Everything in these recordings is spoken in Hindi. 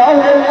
साहेब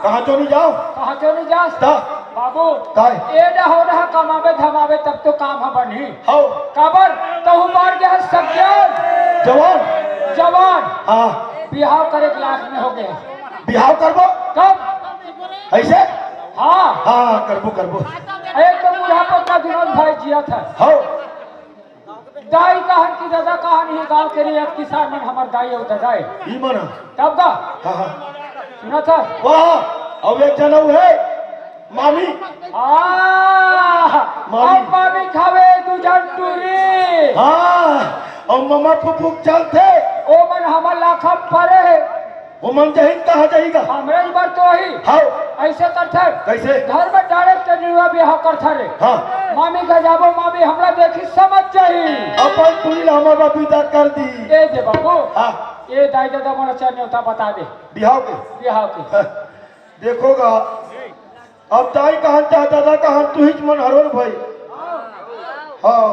कहाँ तो नहीं जाओ बाबू ये हो रहा कमावे धमावे तब तो काम है बनी हो काबर तो मार गया सब जवान जवान हाँ बिहाव करे के लाख में हो गए बिहाव करबो कब ऐसे हाँ हाँ करबो करबो एक तो बुढ़ापा का विनोद भाई जिया था हो दाई कहान की दादा कहानी है गांव के लिए अब किसान मन हमार दाई होता दाई ई मना तब का हाँ हाँ सुना था वाह अब एक जनऊ है मामी मामी खावे दू जन टूरी हाँ और ममा फुफुक चलते ओ मन हमार लाखम परे है वो मन जहिन कहाँ जाएगा हमरे बार तो ही हाँ ऐसे करथे कैसे घर में डायरेक्ट निर्वा बिहाव करथे रे हाँ मामी का जाबो मामी हमरा देखी समझ जाई अपन तुरी हमारा विदा कर दी ए दे बाबू हाँ ये दाई दादा मोला चन्योता बता दे बिहाव के बिहाव के देखोगा अब दाई कहां चाह दादा कहां तू ही मन हरोर भाई हाँ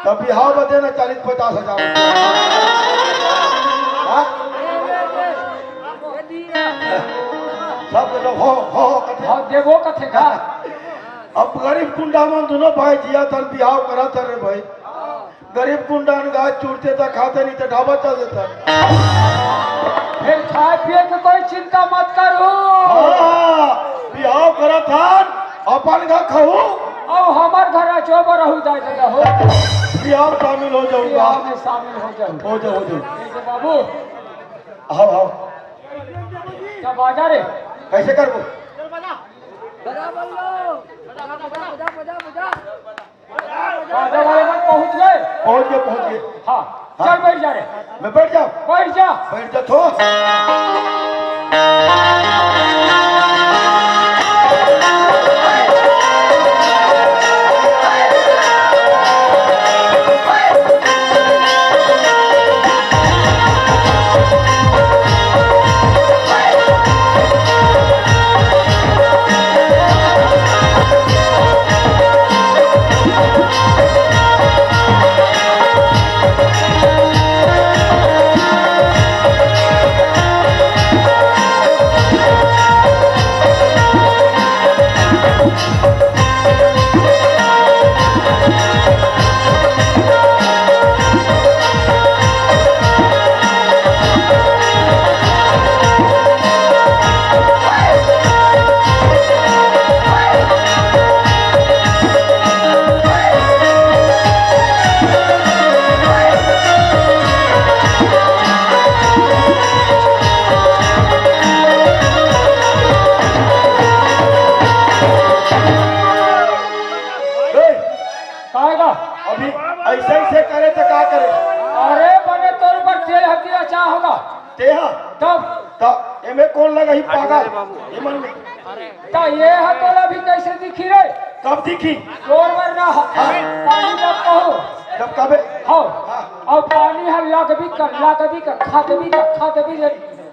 तब बिहाव बदे ना 40-50 हजार सब हो कथे हाँ देवो कथे का अब गरीब कुंडा मन दोनों भाई जिया तर बिहाव करा था रे भाई गरीब कुंडान गाय चूड़ते था खाते नहीं तो ढाबा चल देता फिर खाए पिए के कोई चिंता मत करू बिहाव करा था अपन का खाऊ और हमार घर चोबर रहू जाए दादा हो बिहाव शामिल हो जाऊंगा बिहाव में शामिल हो जाऊं हो जाओ बाबू आओ क्या बाजा रे कैसे करबो बाजा वाले मत पहुंच गए पहुंच गए हाँ चल बैठ जा रे मैं बैठ जा तो ऐसे करे तो क्या करे अरे बने तोर पर तेल हटिया चाह होगा तेहा तब एमे कौन लगा ही पागल ये मन में तो ये हतोला भी कैसे दिखी रे कब दिखी तोर वरना पानी जब कहो जब कबे हो और पानी है लगबी का खादबी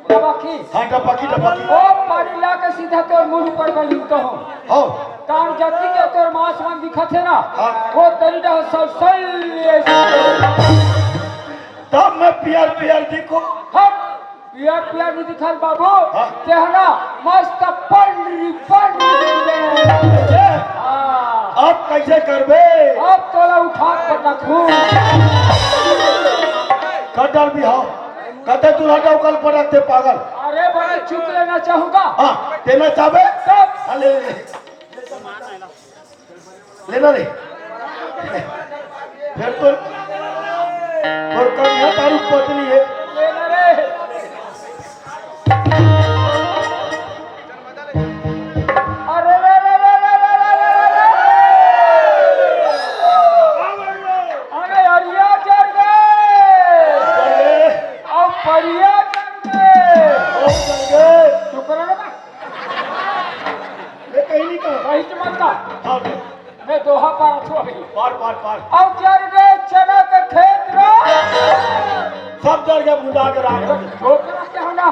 दबाकी हाँ डबाकी ओ पानी ला के सीधा तोर मुंह पर गली तो हो कान जति के तोर मांस मन दिखत है ना हाँ। वो तरीका सल तब मैं प्यार दिखो हम प्यार नहीं दिखल बाबू हाँ। तेहरा मस्त पंडरी अब कैसे करबे अब तोला उठा कर रखू कटर भी हो कहते तू हटाओ कल पर रखते पागल अरे बड़े चुक लेना चाहूंगा हाँ देना चाहे तब हाँ ले ले ले। लेना नहीं फिर तो कन्या तारू पत्नी है लेना रे अरे रे रे रे रे रे रे रे अरे अरिया चढ़ गए अब परिया चढ़ गए चुप रहो ना मैं कहीं नहीं कहा कहीं मत का हाँ मैं दोहा पार छू अभी पार पार पार अब चढ़ गए चना के खेत रो सब जड़ के बुझा के राख छोकरा क्या होना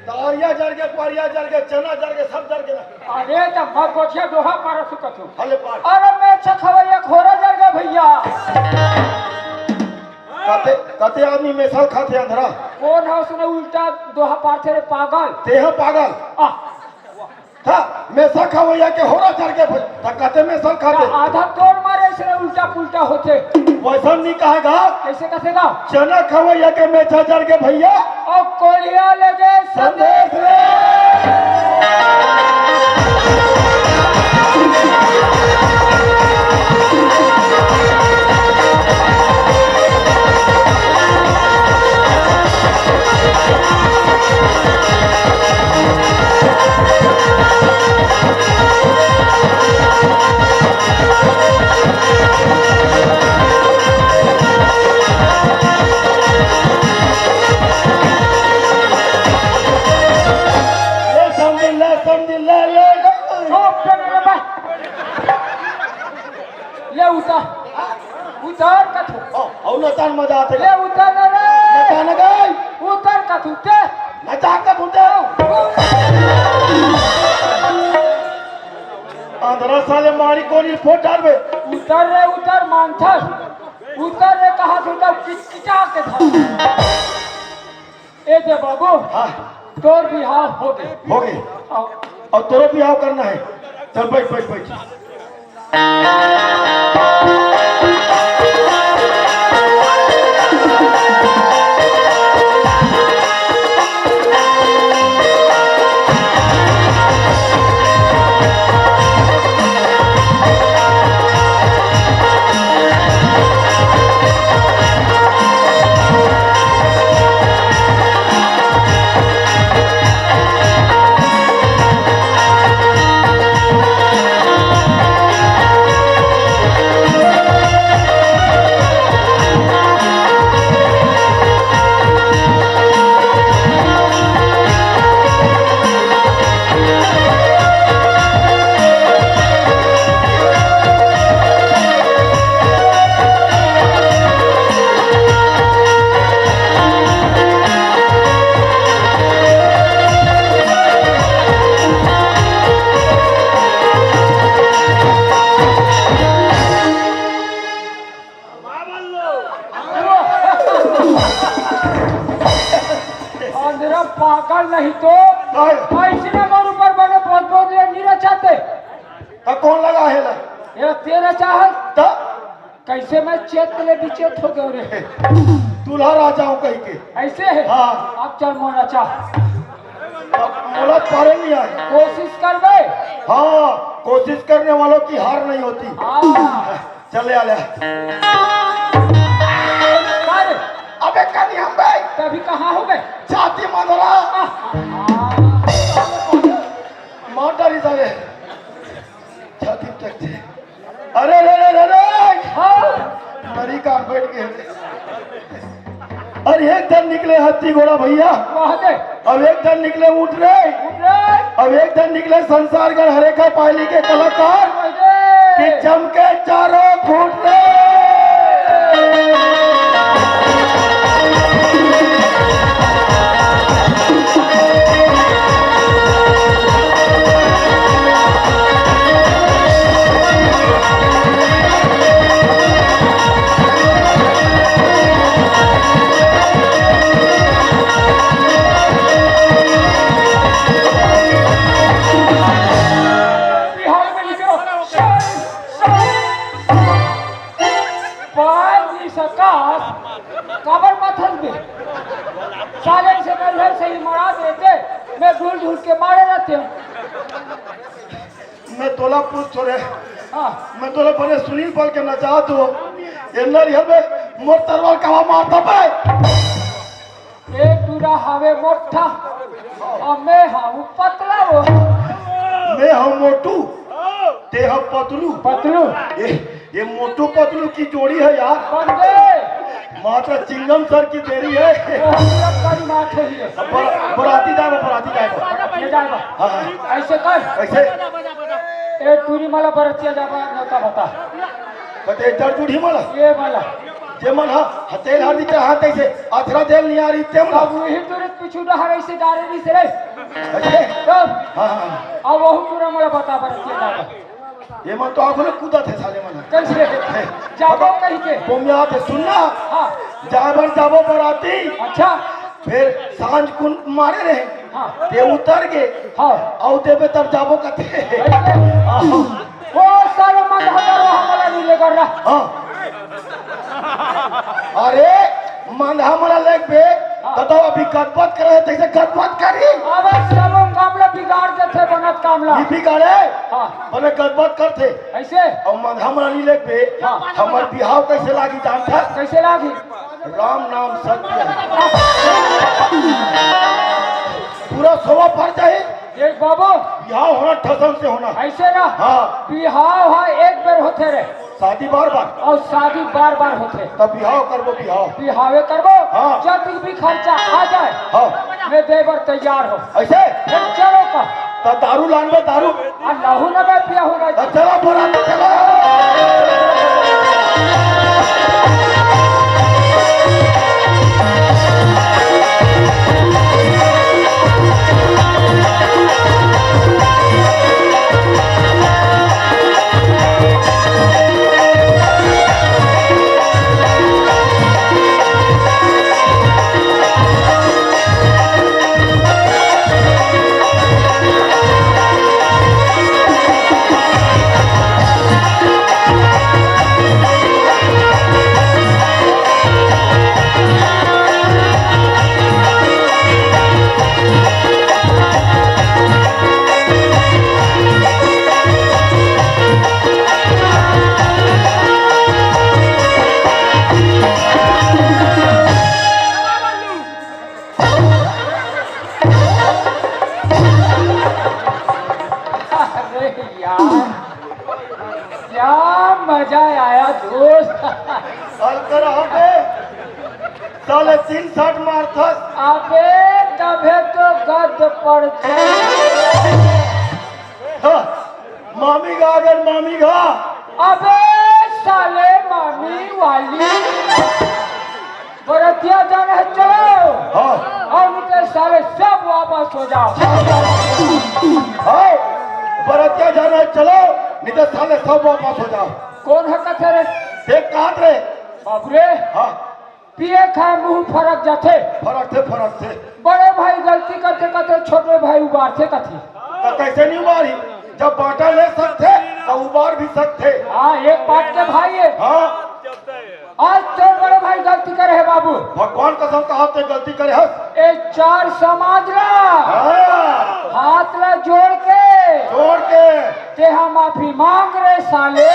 तारिया जड़ के पारिया जड़ के चना जड़ के सब जड़ के अरे तो मत गोठिया दोहा पार छू कथू हले पार अरे मैं छखवैया खोरा जड़ गया भैया कते कते आदमी में सब खाते अंधरा कौन है उसने उल्टा दोहा पार थे रे पागल तेह पागल आ था मैं सब खवैया के होरा जड़ के कते में सब खाते आधा तोड़ मारे इसने उल्टा पुल्टा होते वैसा नहीं कहेगा कैसे कसेगा चना खवैया के मेछा जड़ के भैया और कोलिया लगे संदेश संदेश रे चुप कर रे भाई ले उतार उतार कथू और नचान मजा आते ले उतार रे नचा न गई उतार कथू ते नचा के बुझे अंधरा साले मारी कोनी फोट डालबे उतर मानथस उतर रे कहा सुनता किचकिचा के था ए दे बाबू हाँ तोर बिहार हो गए हो गई और तोरो बिहाव करना है चल बैठ बैठ बैठ अंधरा पागल नहीं तो आए, ऐसने मोर ऊपर बने बहुत बहुत ले नहीं रचाते तो कौन लगा है ला ये तेरा चाहत तो कैसे मैं चेत ले विचेत हो गए रे दूल्हा राजा हूँ कहीं के ऐसे है हाँ। अब चल मोना चाह अब मोला पारे नहीं आए कोशिश कर बे हाँ कोशिश करने वालों की हार नहीं होती चले आले कर अबे कहीं हम भाई तभी कहाँ हो गए छाती मधुरा माटर ही जावे छाती तकते अरे रे रे रे रे मरी कान बैठ गए अरे एक धन निकले हाथी घोड़ा भैया वहाँ दे अब एक धन निकले ऊँट रे अब एक धन निकले संसार गढ़ हरेखा पायली के कलाकार कि चमके चारों फूट रे बिहार में लिखो ढूंढ के मारे रहते हो। मैं तोला पूछ छोड़े, हाँ मैं तोला बने सुनील पल के नचा दो ये नरियल में मोर तरवार कवा मारता पे। ए टूरा हवे मोटा और मैं हूँ पतला वो। मैं हम मोटू ते हम पतलू। पतलू ये मोटू पतलू की जोड़ी है यार। बन गए मात्र चिंगम सर की देरी है। वो हम लोग बड़ी बात है ये। बराती जाएगा। ये जाएगा हाँ हाँ ऐसे कर ऐसे ए टूरी मला बरतिया जाबा नौता बता कते जड़ जुड़ी मला ये मला जे मन हा हतेल हर दिखे हाथ ऐसे अथरा देल नहीं आ रही ते मला अब वही टूरे पीछू डहर ऐसे डारे नहीं से रे ऐसे तब हाँ हाँ अब वही टूरा मला बता बरतिया जाबा ये मन तो आंखों में कूदा थे साले मन कैसे जाबो कहीं के बोमिया थे सुनना हाँ जाबर जाबो बराती अच्छा फिर सांझ कुन मारे रहे हाँ ते उतर गए हाँ औ देबे तब जाबो कथे ऐसे वो सारे मत हमारा हमारा नहीं लेकर रहा हाँ अरे मंधा मला लेग पे तो अभी गदबद करे तैसे गदबद करी अबे सब कामला बिगाड़ देते बनत कामला ये बिगाड़े हाँ बने गदबद करते ऐसे और मंधा मला नहीं लेग पे हाँ। हमार बिहाव कैसे लागी जानता कैसे लागी राम नाम सत्य है पूरा सोवा पर जाए देख बाबू बिहाव होना ठसम से होना ऐसे ना हाँ बिहाव हाँ एक बार होते रे शादी बार बार और शादी बार बार होते तब बिहाव करबो बिहाव बिहावे करबो हाँ। जब भी खर्चा आ जाए हाँ मैं देवर तैयार हो ऐसे फिर चलो का तो दारू लानबे दारू अल्लाह न मैं पिया हो तो चलो बराती चलो अरे यार क्या मजा आया दोस्त अलकर हटे साले 360 मारथस अबे तबे तो गद पड़ते हाँ, मामी गा अगर मामी गा अबे साले मामी वाली बरतिया जाना है चलो हाँ और उनके साले सब वापस हो जाओ हाँ बरातिया जाना है चलो नहीं तो साले सब वापस हो जाओ कौन है कथे रे देख कहाँ रे बाबरे हाँ पिए खाए मुंह फरक जाते फरक थे बड़े भाई गलती करते करते छोटे भाई उबारते कथी तो कैसे नहीं उबारी जब बांटा ले सकते तो उबार भी सकते हाँ एक बात के भाई है हाँ आज तो बड़े भाई गलती करे है बाबू भगवान कसम कहा ते गलती करे हस ए चार समाज ला हाँ हाथ ला जोड़ के छोड़ के ते हम माफी मांग रहे साले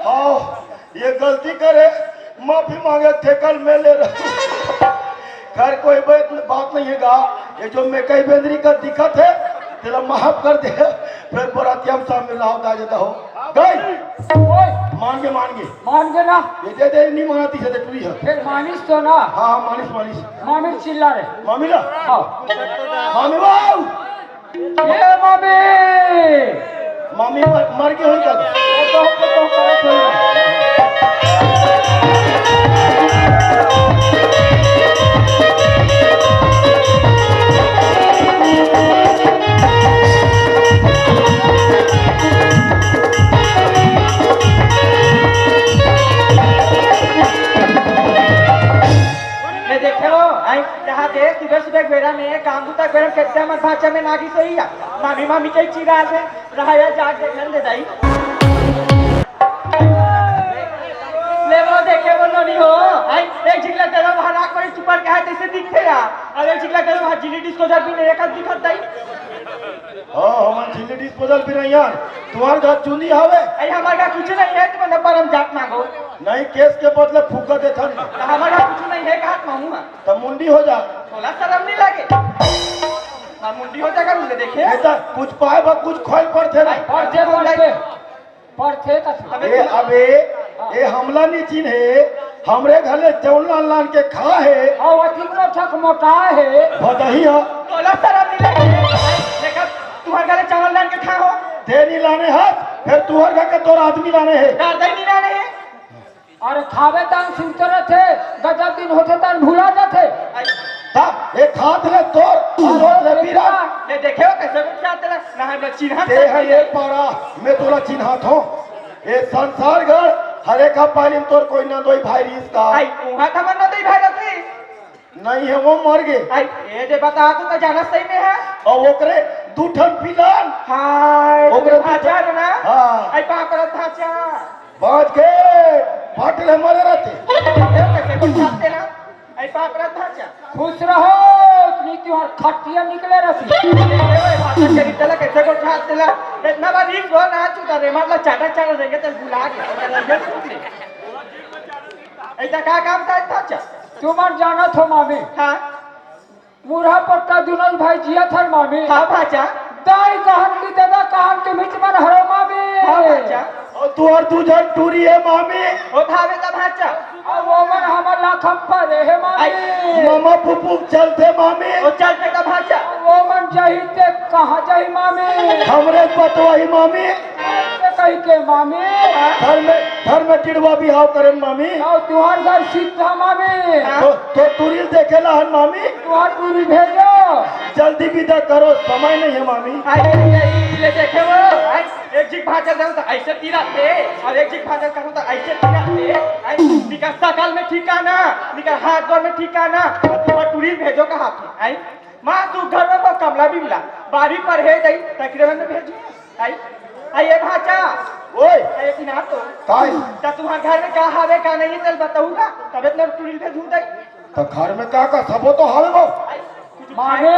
आओ ये गलती करे माफी मांगे थे कल मैं ले रहा खैर कोई बात नहीं है गा ये जो मैं कई बेंदरी का दिक्कत है तेरा माफ कर दे फिर बरातिया में सामने लाओ दा जाता हो गई ओए मान के मान गए ना ये दे नहीं मानती से टूरी है फिर मानिस तो ना हाँ हाँ मानिस मामी चिल्ला रहे मामी ना हाँ मामी वाओ ये मामी मामी मर गई हुई क्या तो करत होई मैं देखे लो आई जहाँ दे सुबह सुबह बेरा में काम तक बेरा कितना मत भाषा में नागी सही है मामी मामी कई चिरा से रहा जाग देखने दे दाई ले वो देखे वो नहीं हो आई एक झिकला तेरा वहां राख पर चुपर के है तैसे दिखते यार और एक झिकला तेरा वहां जिली डिस्पोजल भी नहीं एक दिखत दाई हां हम झिल्ली डिस्पोजल भी नहीं यार तुम्हार घर चुनी हवे आई हमारे का कुछ नहीं है तुम नंबर हम जात मांगो नहीं केस के बदले फूका देथन हमारे का कुछ नहीं है का हाथ मांगूंगा तब मुंडी हो जा थोड़ा शर्म नहीं लगे हां मुंडी हो जाएगा मुझे देखे नहीं तो कुछ पाए बा कुछ खोल पड़ते ना पढ़ते का ए अबे ए हमला नहीं चिन्ह है हमरे घरे जौनलाल लाल के खा है और अधिक में ठक मोटा है भदही है थोड़ा शर्म नहीं लगे देखा तुम्हारे घरे चावल लान के खा हो दे नहीं लाने हाथ फिर तुहर घर के तोर आदमी लाने है दादा नहीं लाने हैं और खावे तान सुनते रहते गजब दिन होते तान भूला जाते तब एक हाथ ले तोर और ले पीरा ये देखे हो कैसे कुछ चाहते ना ना हम चिन्ह ते है ये पारा मैं तोला चिन्हात हूँ ये संसार घर हरे का पानी में तोर कोई ना दोई भाई रीस का आई उहा था मन नहीं भाई रखी नहीं है वो मर गए आई ये जे बता तू तो जाना सही में है और ओकरे दूठन पिलान हाय ओकरे भाचा ना हाँ आई पा पर भाचा बाज के फाटले मरे रहते कैसे कुछ चाहते ना आई पा पर भाचा खुश रहो इतनी त्योहार खटिया निकले रहती भाचा के चला कैसे कुछ चाहते ला इतना बार रीस हो ना तू रे मतलब चाटा चाटा रहेंगे तो भुला गया ऐसा का काम था भाचा तुम्हार जाना थो मामी हां मुरहा पट्टा दुनल भाई जिया था मामी हां भाचा दाई कहन की दादा कहन के बीच में हरो मामी हां भाचा और तुहर दूजन टूरी है मामी ओ थावे ता भाचा और वो मन हमर लाखम पर है मामी मामा पुपू चलते मामी ओ चल बेटा भाचा वो मन जाही ते कहाँ जाही मामी हमरे पतवाही मामी ऐसे कही के मामी घर में टिड़वा बिहाव करें मामी और तुहार घर सीधा मामी तो टूरिल देखेला हन मामी तुहार पूरी भेजो जल्दी विदा करो समय नहीं है मामी ले देखे वो एक जिग भाजा जाऊं तो ऐसे तीरा थे और एक जिग भाजा करूं तो ऐसे तीरा थे निका सकल में ठिकाना निका हाथ गोर में ठिकाना तुम्हारा टूरिल भेजो का हाथ में आई मां तू घर में वो कमला भी मिला बारी पर है दई तकरीबन में भेजो आई आई ये भाजा ओए आई किना तो काय ता तुम्हारे घर में का हावे का नहीं चल बताऊंगा तब इतना टूरिल भेजूं दई तो घर में का सबो तो हावे बो मामी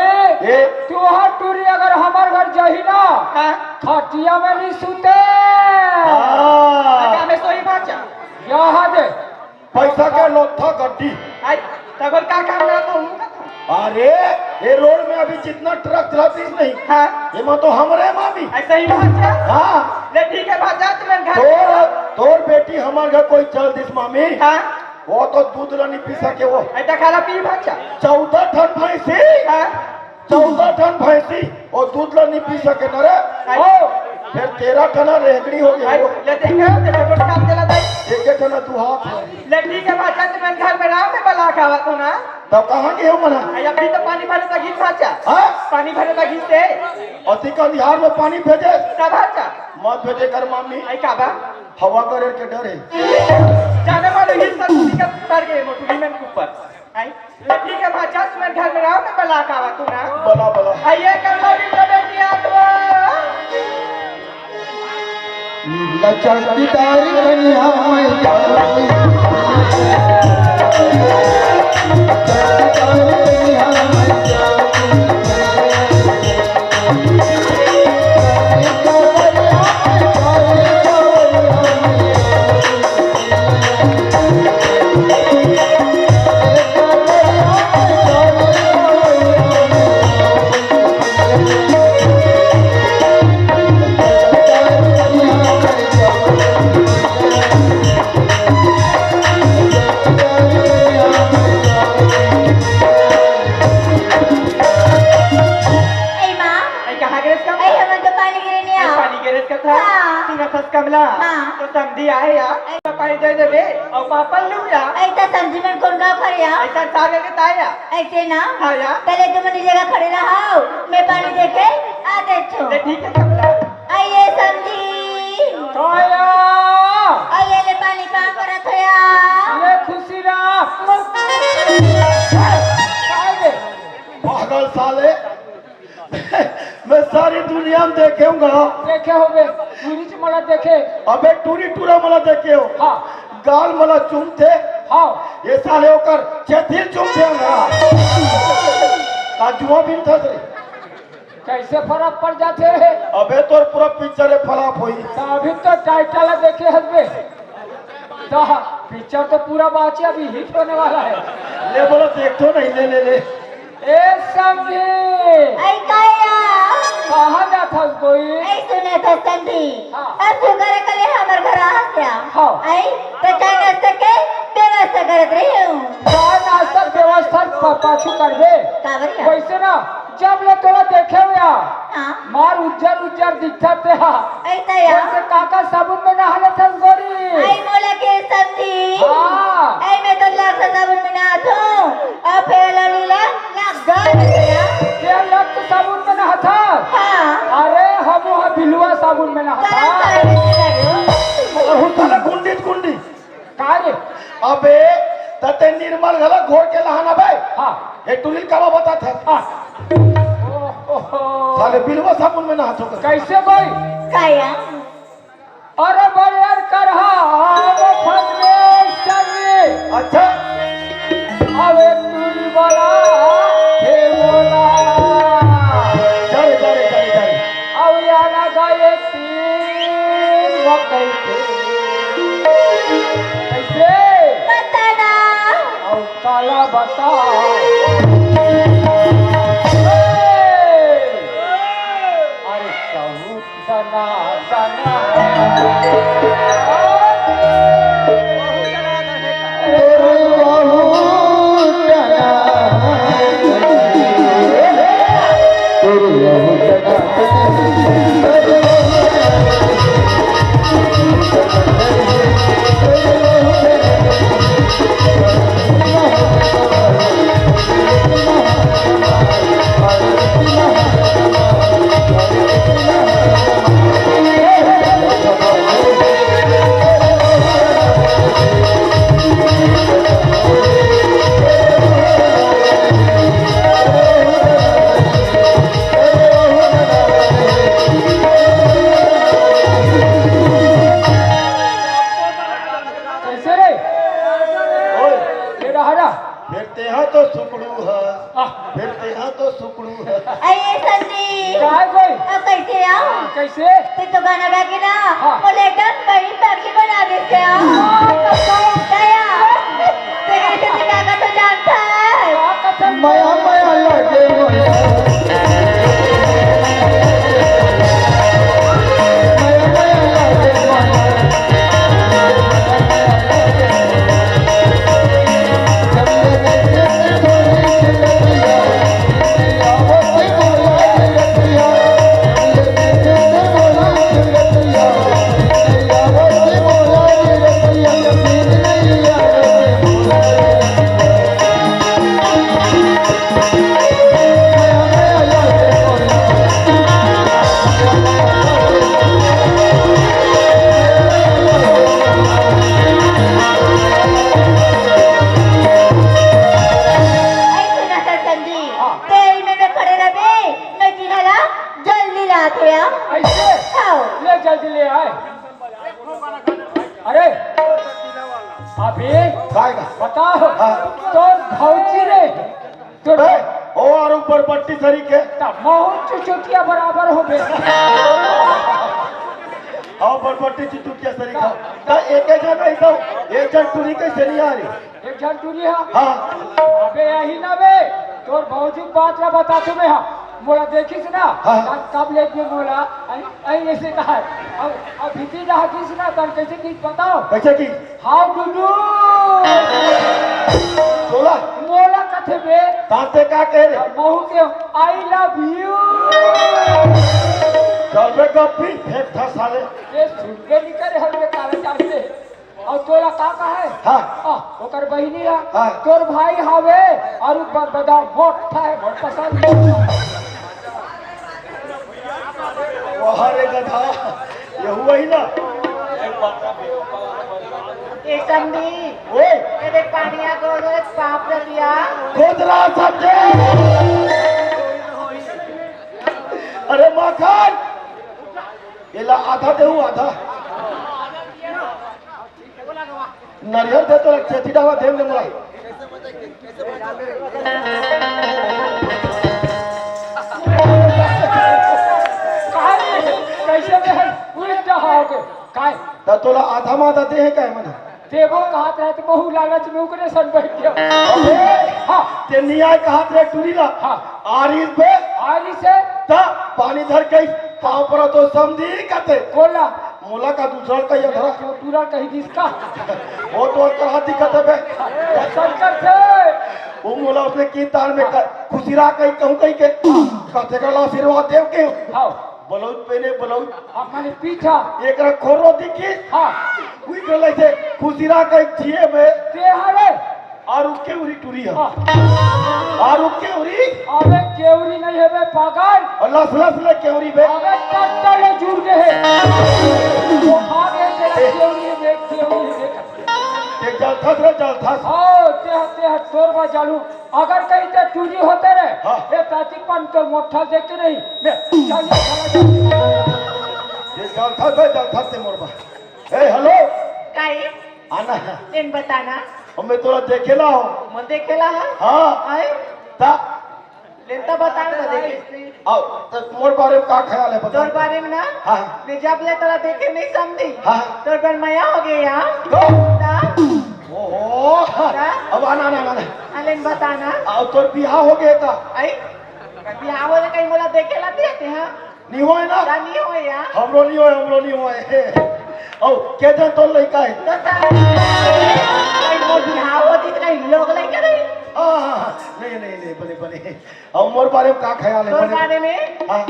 ए तुहार टूरी अगर हमार घर जाही ना हां खटिया में नहीं सुते का में सोई भाजा यहाँ दे पैसा के लोथा गड्डी आई तब का काम ना तो अरे ये रोड में अभी जितना ट्रक चलाती नहीं हां ये मां तो हमरे मामी ऐसे ही भाजा हाँ ले ठीक है भाजा तुम्हें घर तोर बेटी हमारे घर कोई चल दिस मामी हां वो तो दूध नहीं पी सके वो ऐसा खाला पी भाजा 14 टन भैंसी हां 14 टन भैंसी और दूध नहीं पी सके न रे ओ फिर 13 टन रेगड़ी हो गया वो ले देखे तेरे को काम चला दे एक टन तू हाथ है ले ठीक है भाजा तुम्हें घर में राम में बला खावा तो ना तो कहाँ गए हो मना आई अभी तो पानी भरे लगी भाजा हाँ पानी भरे लगी से अति का बिहार में पानी भेजे का भाजा मत भेजे कर मामी आई काबा हवा करे के डर है जाने वाले ही सब उसी का उतर गए मोटरी में ऊपर आई ले ठीक है भाजा तुम्हें घर में राम में बला खावा तो ना बला बला आइए करना भी बेटी आत्मा लचकती तारी कन्या मैं जाऊं कमला तो समझी आए यार तो पानी दे दे और पापा लू या ऐसा समझी में कौन का खड़िया ऐसा सागे के ताया ऐसे ना हाँ या पहले तुम अपनी जगह खड़े रहो मैं पानी देके आते छो ले ठीक है कमला आइए समझी तोया आइए ले पानी पा कर थया ले खुशी रा पागल साले मैं सारी दुनिया में देखूंगा देखे होगे टूरिस्ट मला देखे अबे टूरी टूरा मला देखे हो हाँ गाल मला चूमते हाँ ये साले होकर चेथिल चुप थे अंगरा का जुआ बिन था रे कैसे फर्क पड़ जाते है। अबे तोर पूरा पिक्चर है फलाप होई तो अभी तो टाइटल देखे हसबे तो पिक्चर तो पूरा बाची अभी हिट होने वाला है। ले बोलो देख तो नहीं ले ले ले ए समझी आई काया कहाँ जाता कोई आई सुने तो संधी हाँ। अब सुगर कले हमर घर आ गया हाँ। आई तो चाय नाश्ता के व्यवस्था करत रही हूँ चाय नाश्ता व्यवस्था पाछू करबे कावरिया वैसे ना जब ले तोरा देखे हुआ हाँ मार उज्जर उज्जर दिखता थे आई तया वैसे काका साबुन में नहाले थे गोरी आई मोला के संधी हाँ आई मैं तो लाख साबुन में नहाता हूँ और फेला लीला लाख गाल गया क्या लग साबुन में नहाता हाँ अरे हम वहाँ बिलुआ साबुन में गरम नहाता कर लगे और साला गुंडी गुंडी कार्य अबे तते निर्मल गला घोड़ के लहाना बे हाँ ये टुलिल का बता था हाँ ओहो साले बिलवा साबुन में नहातो कर कैसे कोई काया अरे बड़े यार कर वो फंस गए चाहिए अच्छा अबे तू बोला हे बोला जारे जारे जारे जारे अब यारा गए तीन मकई के कैसे बताना और काला बता अरे कहूँ दना दना कैसे रे ओए ये रहा फिरते हैं तो सुकड़ू है हाँ फिरते हैं तो सुकड़ू है आई संधी क्या है कोई अब कैसे आओ कैसे ते तो गाना गा के ना हाँ। बोले एकदम बड़ी पगली बना देते हो दया तेरे से गाना तो जानता है क्या कथन माया माया लगे आई सुना था संधी तेरी में मैं खड़े रहे मैं जिनाला जल्दी लात होया ऐसे आओ ले जल्दी ले आए अरे अभी खाएगा बताओ हाँ। तो भौजी रे तो बे ओ और ऊपर पट्टी सरी के बहुत चुचुटिया बराबर हो गए और ऊपर पट्टी चिटुकिया सरी का ता एक एक जन ऐसा एक जन टूरी कैसे नहीं आ रही एक जन टूरी है हाँ अबे यही ना बे तोर भौजी बात ला बता तुम्हें हाँ मोला देखिस ना हाँ। कब ले के मोला आई ऐसे कहा अब भीती रहा किस ना तन कैसे की बताओ कैसे की हाउ डू डू बोला मोला कथे बे ताते का कह रहे महू के आई लव यू चल बे गप्पी फेंक था साले ये सुनबे नहीं करे हमें काले चाहते और तोला का है हाँ ओकर बहिनी है हाँ। तोर भाई हवे और ऊपर बदा मोटा है बहुत पसंद वहाँ रे गधा ये हुआ ही ना ये संधी ओए तेरे पानिया को एक पाप कर दिया खोदरा समझे अरे माखन ये ला आधा दे आधा नारियल दे तो चेती डावा दे तोला आधा माधा दे है काय मना देवो कहत रहे तो बहु लालच में उकरे सन बैठ गया अबे हाँ ते नियाय कहात रे टूरीला हाँ आरिस बे आरी से ता पानी धर के पाँव पर तो समझी कते कोला मोला का दूसरा का ये धरा जो पूरा कही जिसका वो तो कहा दिक्कत है बे शंकर थे वो मोला उसने की ताल में खुशीरा कहीं कहूँ कहीं के कहते का आशीर्वाद देव के हाँ ब्लाउज पहने ब्लाउज अपने पीछा एक रख खोरो दिखी हाँ कोई गले से खुशीरा कहीं छिए में ते हरे और उसके उरी टूरी है हाँ और उसके उरी अबे केवरी नहीं है बे पागल और लस लस ले के उरी बे अबे टट्टर ले जुड़ गए हैं वो खा गए तेरा केवरी है देख केवरी है देख एक जल थस रे जल थस हाँ ते तोर बा चालू अगर कहीं ते टूरी होते रे हाँ। ये ताती पन तो मोटा देखते नहीं मैं चलिए चला ये जल थस बे जल थस से मोरबा ए हेलो काय आना है लेन बताना और मैं तोरा देखेला हूँ मन देखेला है हाँ आए ता लेन तो बताना देखे आओ तो मोर बारे में का ख्याल है बता तोर बारे में ना हाँ मैं जब ले तोरा देखे नहीं समझी हाँ तोर पर मया हो गया तो ता ओहो अब आना आना आना लेन बताना आओ तोर बियाह हो गया का आई बियाह हो कहीं मोला देखेला देते हैं नहीं होए ना नहीं हो या हमरो नहीं होए औ के जन तो लइका है तो कहीं मोर बियाह हो दिख नहीं लोग लेके नहीं नहीं बने और मोर बारे में का ख्याल है तोर बने बारे में हाँ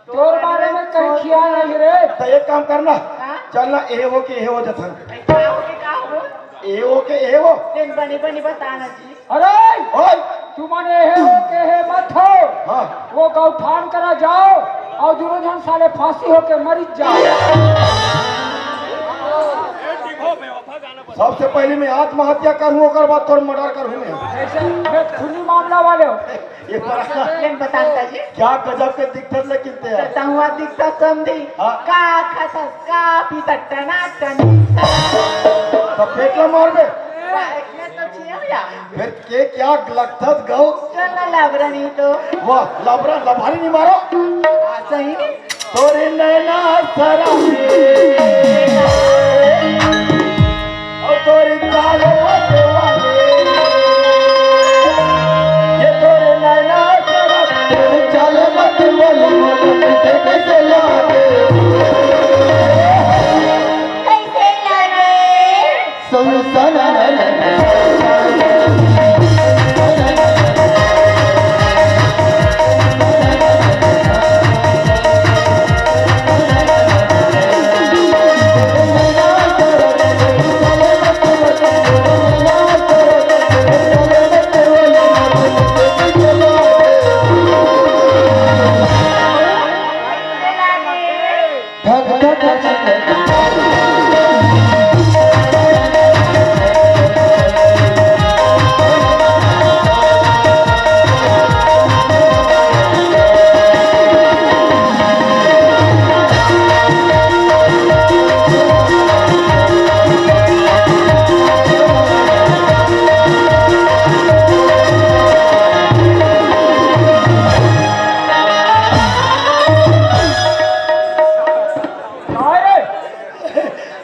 तोर बारे में कहीं ख्याल नहीं रे तो एक काम करना हाँ? चलना ए हो के ए हो जथन क्या हो के का हो ए हो के ए हो लेन बनी बनी बताना जी अरे ओए तू मने हे हो के हे मत हो हाँ वो गौठान करा जाओ और दोनों जन साले फांसी होके मरी जाओ सबसे पहले मैं आत्महत्या करूँ ओकर बाद तोर मर्डर करूँ मैं ऐसे मैं खूनी मामला वाले हो ये बड़ा लेन बताता जी क्या गजब के दिक्कत लेकिन ते यार करता हुआ दिखता समझी हाँ? का खाता का पीता टनाटन तो फेंकला मार बे इसमें तो छिया या फिर के क्या लगतस गौ चलना लाबरा नहीं तो वाह लबरा लभारी नहीं मारो सही तोरे नैना सराबी और तोरी चाल वाले ये तोरे नैना सराबी तेरी चाल वाले कैसे लागे कैसे लागे संसार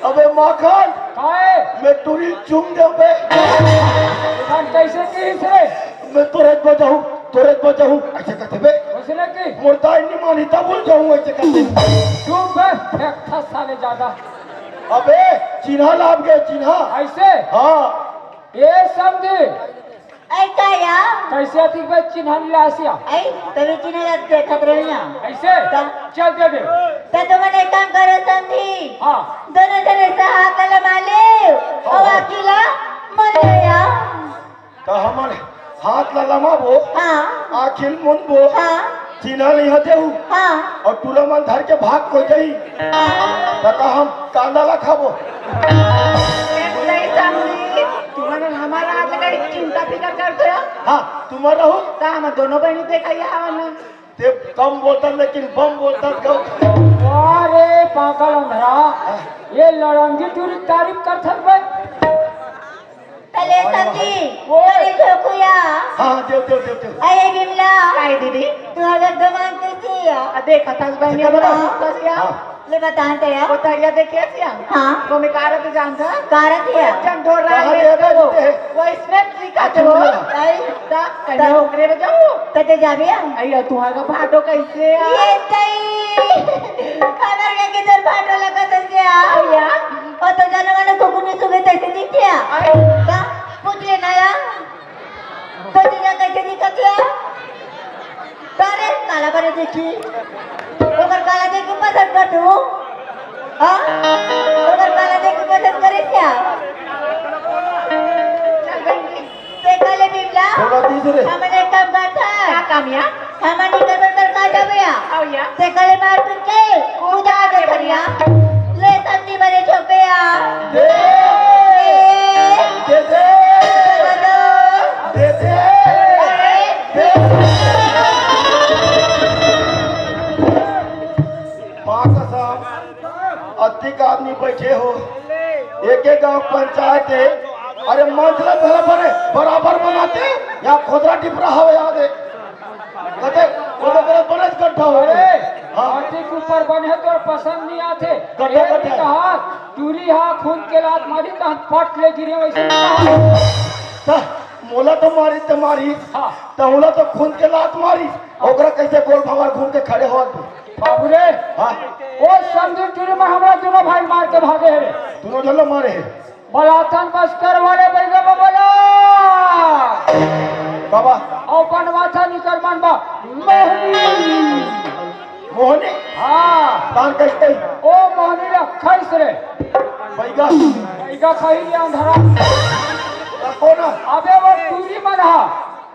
अबे माखन काहे मैं टूरी चूम दे बे हम कैसे की से मैं तुरंत बजाऊं ऐसे कहते बे उसने की मुर्दा नहीं मानी तब बोल जाऊं ऐसे कहते तू बस फेंकता साले ज्यादा अबे चिन्हा लाभ गए चिन्हा ऐसे हाँ ये समझे ऐसा या कैसे थी बे चिन्ह लासिया ऐ तभी चिन्ह देखत रही ना ऐसे चल दे दे तो तुम्हारे काम करो समझी हाँ दोनों जने सहा कलम आले और अकेला मर गया तो हमारे हाथ ललमा बो हाँ आखिल मुन बो हाँ चिन्हा नहीं हते हूँ हाँ और टूला मन धर के भाग को जाई तो हम कांदा ला खाबो नहीं समझी तुम्हारे हमारा आज कहीं चिंता फिकर करते हो हाँ तुम्हारा हो तो हम दोनों बहनी देखा यहाँ ना ते कम बोलता लेकिन बम बोलता गौ अरे पागल अंधरा ये लड़ंगी तुरी तारीफ कर सकबे तले समझी बोले झोकुया हाँ देव अरे बिमला काय दीदी तू अगर दमान कैसी है देखा था बहनी देखा था? बड़ा क्या हाँ। ले बताते हैं वो तरिया देखे सिया हाँ वो में कारत जानता कारण है चंडोर कहाँ राय देखे वो देते? वो इसमें दिखाते हो ता कहीं ओकरे में जाओ कते जाबे अयो तुम्हारा भाटो कैसे ये तई खबर के किधर भाटो लगत है या ओ तो जनगण को कुने सुबह तैसे दिखया का पूछ ले नया तो तुझे कैसे दिखत है तारे काला करे देखी ओकर काला देखी पसंद कर तू हां ओकर काला देखी पसंद करे क्या चल गई ते काले बिमला बोला तीसरे हमने काम करता क्या काम या हमने कर का जाबया आओ या ते काले मार के पूजा दे करिया ले संती बने छोपया दे दे दे दे दे दे माँ कसम अधिक आदमी बैठे हो एक एक गांव पंचायत है अरे मंथला बराबर बनाते या खोदरा टिपरा हो याद है कते खोदरा बने इकट्ठा हो अरे हाँ हाथी के ऊपर बने तो पसंद नहीं आते गड्ढा एक गड्ढा। कहा चूरी हा खून के लात मारी तो पट ले गिरे वैसे नहीं कहा। त मोला तो मारी हाँ तहुला तो खून के लात मारी ओकरा कैसे गोल भावर घूम के खड़े हो बाबू रे हाँ वो समझी चूरी में हमरा दोनों भाई मार के भागे है दोनों जलो मारे है बलाथन बस्तर वाले बैगे बोला बाबा और बनवाथा निकर मनबा मोहनी मोहनी हाँ तान कैसे ओ मोहनी रे खैस रे बैगा इका खई लिया अंधरा कौन अबे वो चूरी में रहा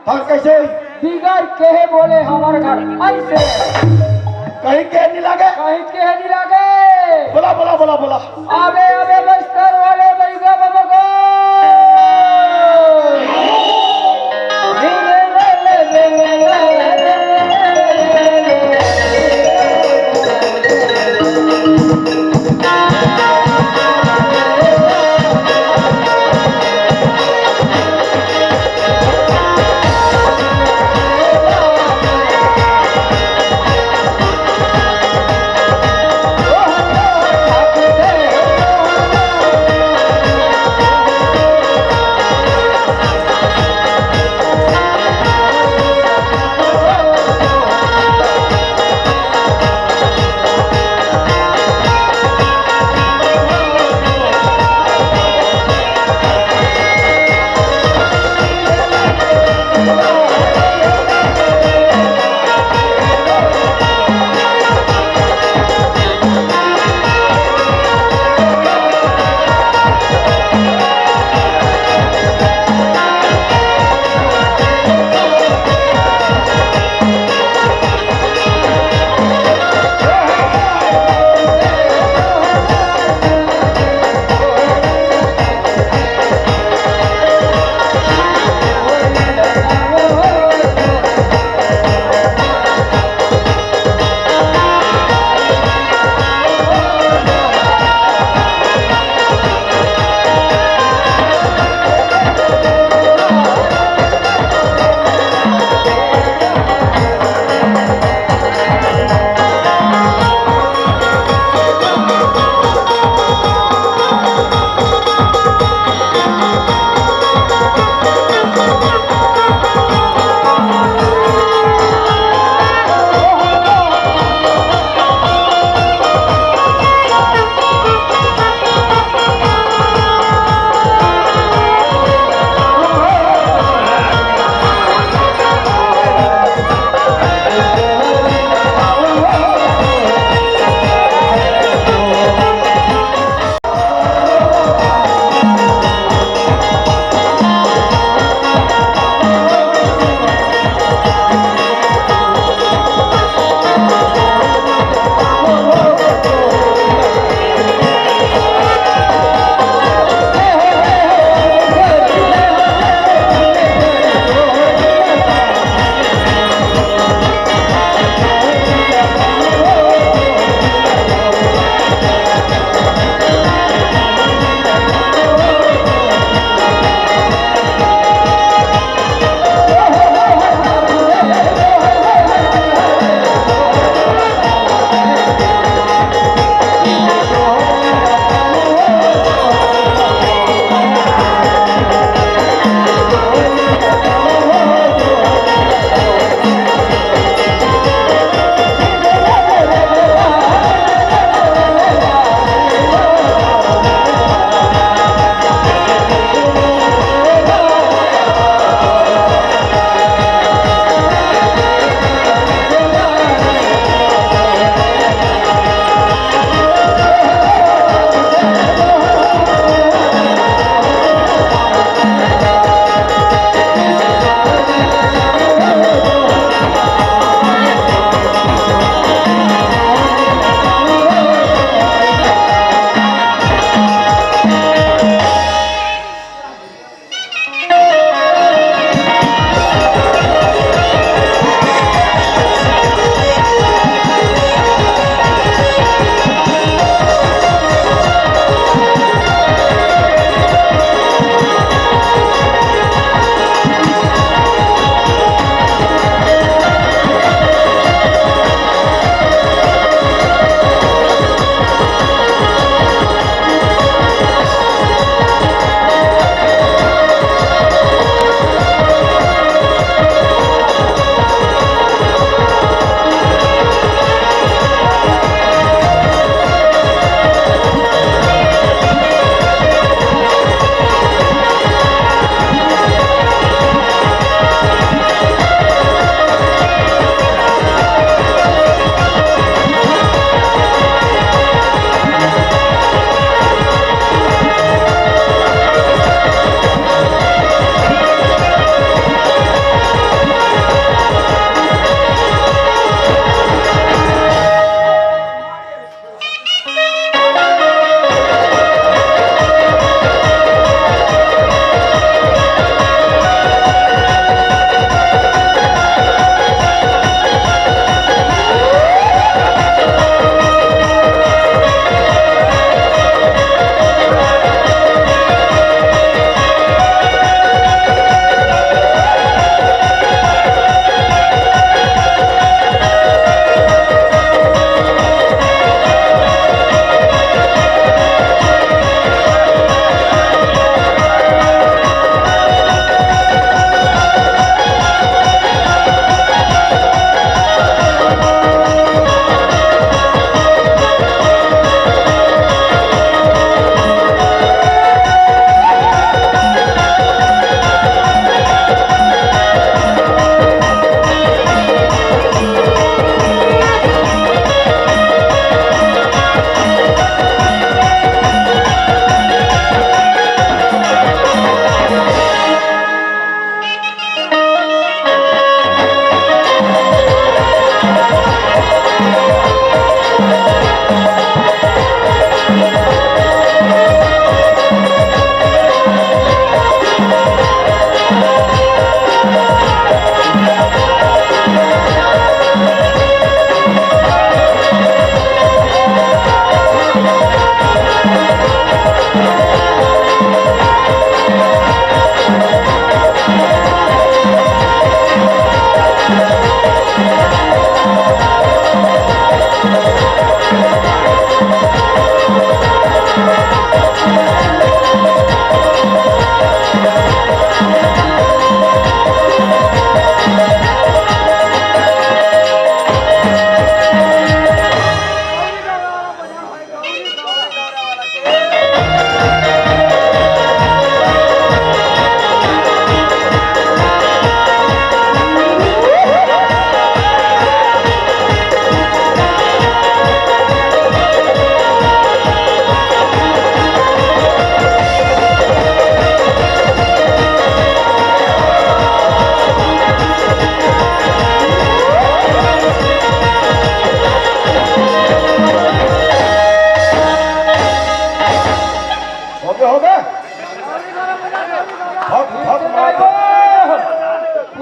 तान कैसे बिगड़ के है बोले हमारे घर ऐसे कहीं के नहीं लगे कहीं के नहीं लगे बोला बोला बोला बोला अबे अबे बस्तर वाले बैगा बाबा को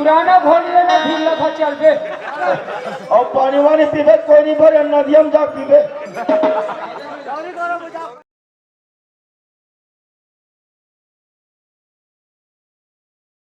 पुराना भोलिए ना ढील लगा चल बे। और पानी वानी पीबे कोई नहीं भरे नदिया में जा पीबे